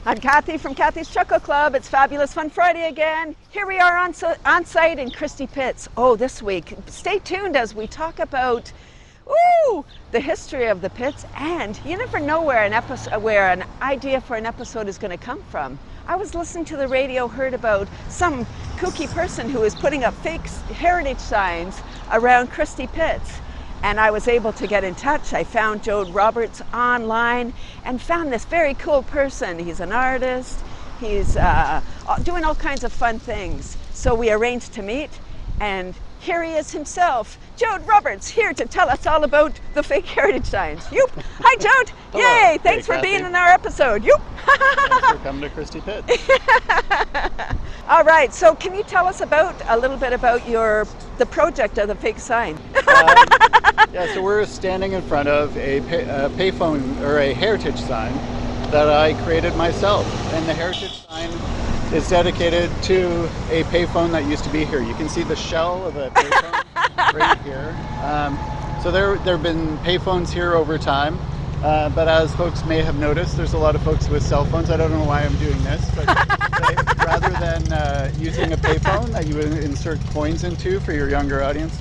I'm Cathy from Cathy's Chuckle Club. It's Fabulous Fun Friday again. Here we are on site in Christie Pits. Oh, this week, stay tuned as we talk about the history of the pits, and you never know where an idea for an episode is going to come from. I was listening to the radio, heard about some kooky person who is putting up fake heritage signs around Christie Pits. And I was able to get in touch. I found Joe Roberts online and found this very cool person. He's an artist. He's doing all kinds of fun things. So we arranged to meet, and here he is himself, Joe Roberts, here to tell us all about the fake heritage signs. Yoop! Hi, Joe! Yay! Thanks for being in our episode. Yoop! Thanks for coming to Christie Pits. All right, so can you tell us a little bit about the project of the fake sign? Yeah, so we're standing in front of a payphone or a heritage sign that I created myself, and the heritage sign is dedicated to a payphone that used to be here. You can see the shell of a payphone right here. So there have been payphones here over time, but as folks may have noticed, there's a lot of folks with cell phones. I don't know why I'm doing this, but rather than using a payphone that you would insert coins into for your younger audience,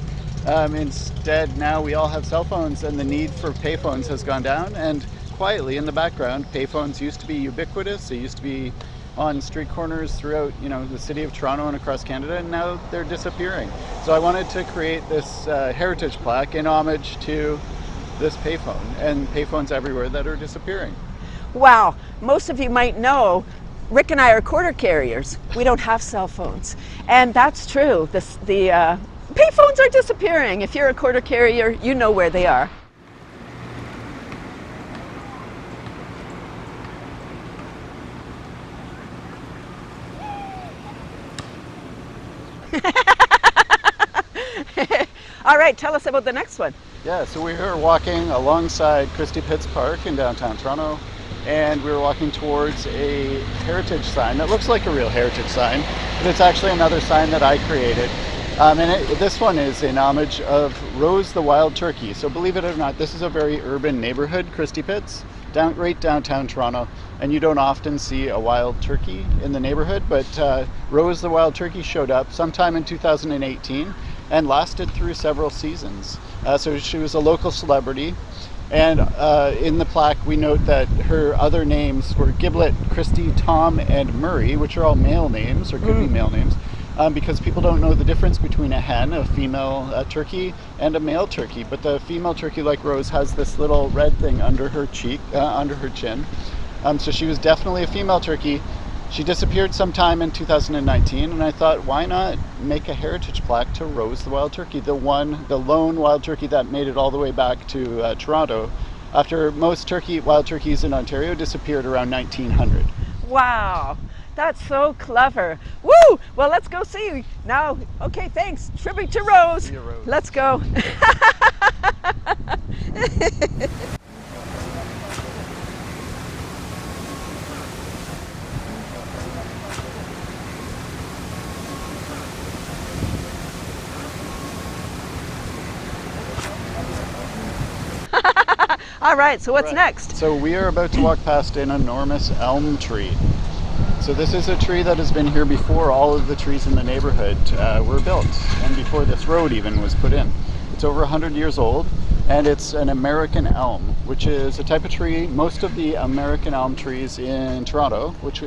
instead now we all have cell phones, and the need for payphones has gone down. And quietly in the background, payphones used to be ubiquitous. They used to be on street corners throughout, the city of Toronto and across Canada, and now they're disappearing. So I wanted to create this heritage plaque in homage to this payphone and payphones everywhere that are disappearing. Wow, most of you might know Rick and I are quarter carriers. We don't have cell phones, and that's true. The payphones are disappearing. If you're a quarter carrier, you know where they are. All right, tell us about the next one. Yeah, so we were walking alongside Christie Pits Park in downtown Toronto, and we were walking towards a heritage sign that looks like a real heritage sign, but it's actually another sign that I created. This one is in homage of Rose the wild turkey. So believe it or not, this is a very urban neighborhood, Christie Pits, right downtown Toronto, and you don't often see a wild turkey in the neighborhood, but Rose the wild turkey showed up sometime in 2018 and lasted through several seasons. So she was a local celebrity, and in the plaque we note that her other names were Giblet, Christie, Tom, and Murray, which are all male names, or could be male names, because people don't know the difference between a hen, a female turkey, and a male turkey. But the female turkey, like Rose, has this little red thing under her cheek, under her chin. So she was definitely a female turkey. She disappeared sometime in 2019, and I thought, why not make a heritage plaque to Rose the wild turkey, the lone wild turkey that made it all the way back to Toronto, after most wild turkeys in Ontario disappeared around 1900. Wow, that's so clever. Woo! Well, let's go see now. Okay, thanks. Tribute to Rose. See you, Rose. Let's go. All right, so what's next? So we are about to walk past an enormous elm tree. So this is a tree that has been here before all of the trees in the neighborhood were built, and before this road even was put in. It's over 100 years old, and it's an American elm, which is a type of tree. Most of the American elm trees in Toronto, which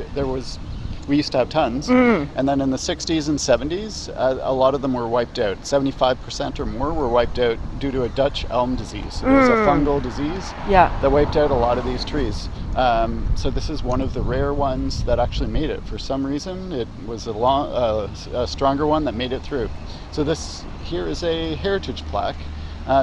we used to have tons, and then in the 60s and 70s, a lot of them were wiped out. 75% or more were wiped out due to a Dutch elm disease. So there's a fungal disease that wiped out a lot of these trees. So this is one of the rare ones that actually made it. For some reason, it was a stronger one that made it through. So this here is a heritage plaque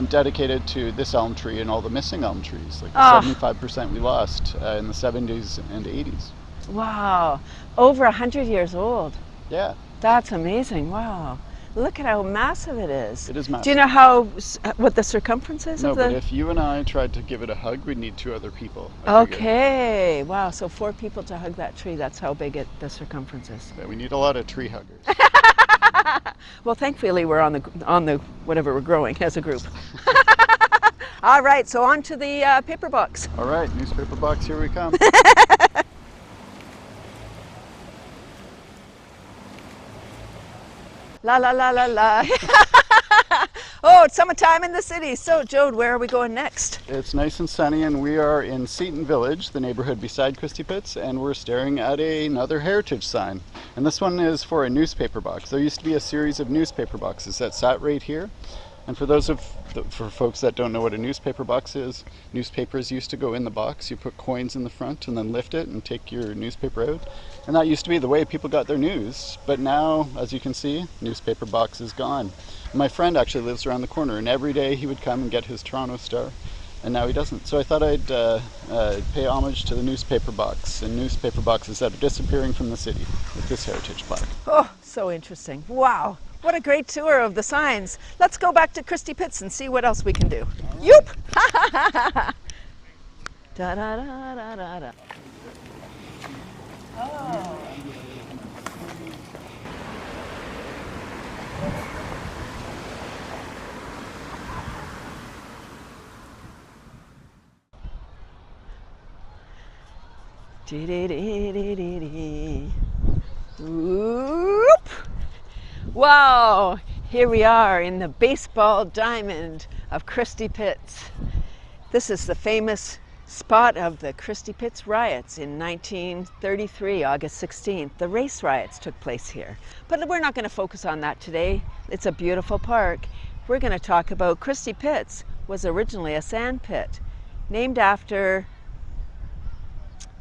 dedicated to this elm tree and all the missing elm trees, like the 75% we lost in the 70s and 80s. Wow, over 100 years old. Yeah. That's amazing. Wow. Look at how massive it is. It is massive. Do you know what the circumference is of the... No, but if you and I tried to give it a hug, we'd need 2 other people. Okay. Wow, so 4 people to hug that tree. That's how big the circumference is. Yeah, we need a lot of tree huggers. Well, thankfully we're on the whatever we're growing as a group. All right, so on to the paper box. All right, newspaper box, here we come. La la la la la. Oh, it's summertime in the city. So, Jode, where are we going next? It's nice and sunny, and we are in Seton Village, the neighborhood beside Christie Pits, and we're staring at another heritage sign. And this one is for a newspaper box. There used to be a series of newspaper boxes that sat right here. And for folks that don't know what a newspaper box is, newspapers used to go in the box. You put coins in the front and then lift it and take your newspaper out. And that used to be the way people got their news. But now, as you can see, newspaper box is gone. My friend actually lives around the corner, and every day he would come and get his Toronto Star, and now he doesn't. So I thought I'd pay homage to the newspaper box and newspaper boxes that are disappearing from the city with this heritage plaque. Oh, so interesting. Wow, what a great tour of the signs. Let's go back to Christie Pits and see what else we can do. Yoop! Da da da da da da. Oh. Whoop. Wow, here we are in the baseball diamond of Christie Pits. This is the famous spot of the Christie Pits riots in 1933, August 16th. The race riots took place here. But we're not going to focus on that today. It's a beautiful park. We're going to talk about Christie Pits was originally a sand pit named after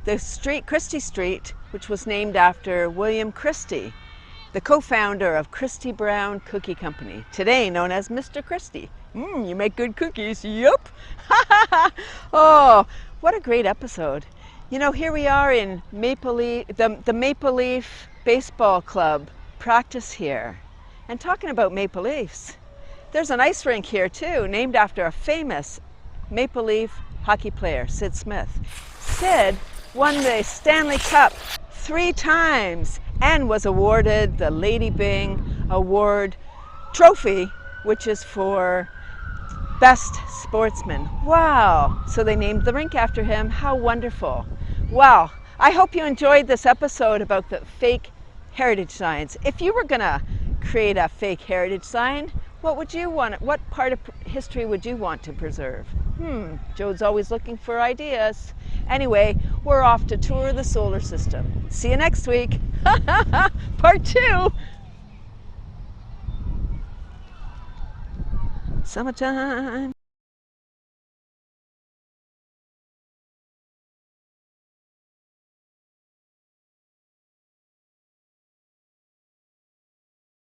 the street, Christie Street, which was named after William Christie, the co-founder of Christie Brown Cookie Company, today known as Mr. Christie. You make good cookies, yup. Oh, what a great episode. You know, here we are in Maple Leaf, the Maple Leaf Baseball Club practice here. And talking about Maple Leafs, there's an ice rink here too, named after a famous Maple Leaf hockey player, Sid Smith. Sid won the Stanley Cup 3 times and was awarded the Lady Byng Award trophy, which is for best sportsman. Wow, so they named the rink after him. How wonderful. Wow, I hope you enjoyed this episode about the fake heritage signs. If you were gonna create a fake heritage sign, what would you want? What part of history would you want to preserve? Jode's always looking for ideas. Anyway, we're off to tour the solar system. See you next week. Part 2. Summertime.